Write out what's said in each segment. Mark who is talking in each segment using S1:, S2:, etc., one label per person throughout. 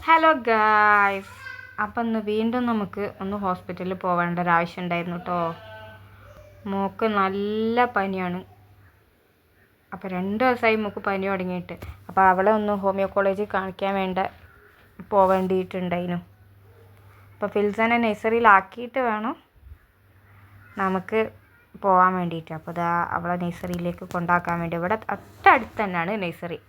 S1: Hello guys, അപ്പം ഇന്ന് വീണ്ടും നമുക്ക് ഒന്ന് ഹോസ്പിറ്റലിൽ പോകേണ്ട ഒരാവശ്യം ഉണ്ടായിരുന്നു കേട്ടോ. മോൾക്ക് നല്ല പനിയാണ്. അപ്പോൾ 2 ദിവസമായി മോൾക്ക് പനി തുടങ്ങിയിട്ട്. അപ്പോൾ അവളെ ഒന്ന് ഹോമിയോ കോളേജിൽ കാണിക്കാൻ പോവേണ്ടിയിട്ടുണ്ടായിരുന്നു. അപ്പോൾ ഫിൽസനെ നഴ്സറിയിലാക്കിയിട്ട് വേണം നമുക്ക് പോകാൻ വേണ്ടിയിട്ട്. അപ്പോൾ അവളെ നഴ്സറിയിലേക്ക് കൊണ്ടാക്കാൻ വേണ്ടി ഇവിടെ തൊട്ടടുത്ത് തന്നെയാണ് നഴ്സറി.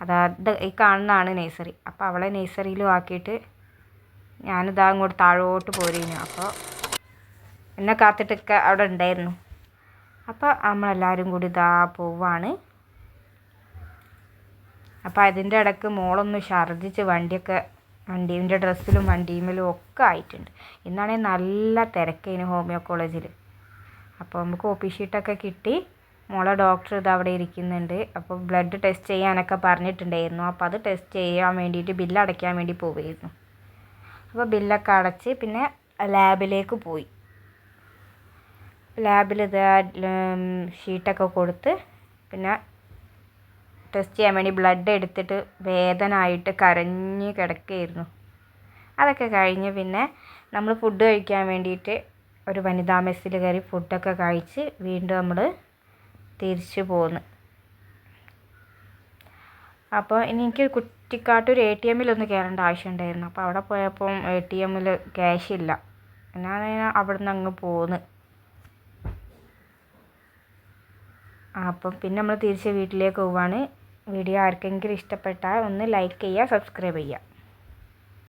S1: അതായത് ഈ കാണുന്നതാണ് നഴ്സറി. അപ്പോൾ അവളെ നഴ്സറിയിലും ആക്കിയിട്ട് അങ്ങോട്ട് താഴോട്ട് പോരുന്നു. അപ്പോൾ എന്നെ കാത്തിട്ടൊക്കെ അവിടെ ഉണ്ടായിരുന്നു. അപ്പോൾ നമ്മളെല്ലാവരും കൂടി പോവാണ്. അപ്പോൾ അതിൻ്റെ ഇടയ്ക്ക് മോളൊന്ന് ഛർദ്ദിച്ച് വണ്ടീൻ്റെ ഡ്രസ്സിലും വണ്ടിയിലും ഒക്കെ ആയിട്ടുണ്ട്. ഇന്നാണെങ്കിൽ നല്ല തിരക്കേനു ഹോമിയോ കോളേജിൽ. അപ്പോൾ നമുക്ക് ഒ പി ഷീട്ടൊക്കെ കിട്ടി. മോളെ ഡോക്ടർ അവിടെ ഇരിക്കുന്നുണ്ട്. അപ്പോൾ ബ്ലഡ് ടെസ്റ്റ് ചെയ്യാനൊക്കെ പറഞ്ഞിട്ടുണ്ടായിരുന്നു. അപ്പോൾ അത് ടെസ്റ്റ് ചെയ്യാൻ വേണ്ടിയിട്ട് ബില്ലടയ്ക്കാൻ വേണ്ടി പോവുമായിരുന്നു. അപ്പോൾ ബില്ലൊക്കെ അടച്ച് പിന്നെ ലാബിലേക്ക് പോയി. ലാബിൽ ഷീട്ടൊക്കെ കൊടുത്ത് പിന്നെ ടെസ്റ്റ് ചെയ്യാൻ വേണ്ടി ബ്ലഡ് എടുത്തിട്ട് വേദന ആയിട്ട് കരഞ്ഞ് കിടക്കുകയായിരുന്നു. അതൊക്കെ കഴിഞ്ഞ് പിന്നെ നമ്മൾ ഫുഡ് കഴിക്കാൻ വേണ്ടിയിട്ട് ഒരു വനിതാ മെസ്സിൽ കയറി ഫുഡൊക്കെ കഴിച്ച് വീണ്ടും നമ്മൾ തിരിച്ചു പോന്ന്. അപ്പോൾ എനിക്ക് കുറ്റിക്കാട്ടൂർ ATM ഒന്ന് കയറേണ്ട ആവശ്യമുണ്ടായിരുന്നു. അപ്പോൾ അവിടെ പോയപ്പം ATM ക്യാഷ് ഇല്ല. ഞാൻ അവിടെ നിന്ന് അങ്ങ് പോന്ന്. അപ്പം പിന്നെ നമ്മൾ തിരിച്ച് വീട്ടിലേക്ക് പോവാണ്. വീഡിയോ ആർക്കെങ്കിലും ഇഷ്ടപ്പെട്ടാൽ ഒന്ന് ലൈക്ക് ചെയ്യുക, സബ്സ്ക്രൈബ് ചെയ്യുക.